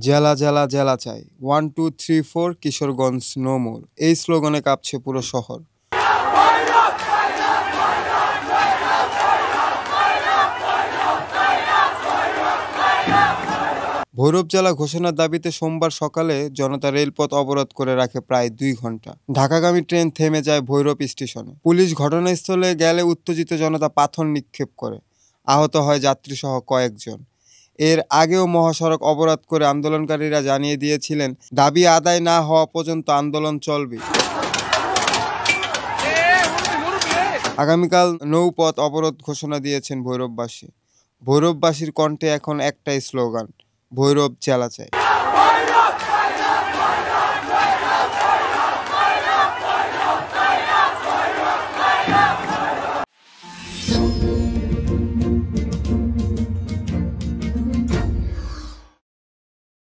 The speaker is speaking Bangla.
জেলা জেলা জেলা চাই, 1 2 3 4 কিশোরগঞ্জ নো মোর, এই স্লোগানে কাঁপছে পুরো শহর। ভৈরব জেলা ঘোষণার দাবিতে সোমবার সকালে জনতা রেলপথ অবরোধ করে রাখে প্রায় 2 ঘন্টা। ঢাকাগামী ট্রেন থেমে যায় ভৈরব স্টেশনে। পুলিশ ঘটনাস্থলে গেলে উত্তেজিত জনতা পাথর নিক্ষেপ করে, আহত হয় যাত্রীসহ কয়েকজন। এর আগেও মহাসড়ক অবরোধ করে আন্দোলনকারীরা জানিয়ে দিয়েছিলেন, দাবি আদায় না হওয়া পর্যন্ত আন্দোলন চলবে। আগামীকাল নৌপথ অবরোধ ঘোষণা দিয়েছেন ভৈরববাসী। ভৈরববাসীর কণ্ঠে এখন একটাই স্লোগান, ভৈরব জেলা চাই।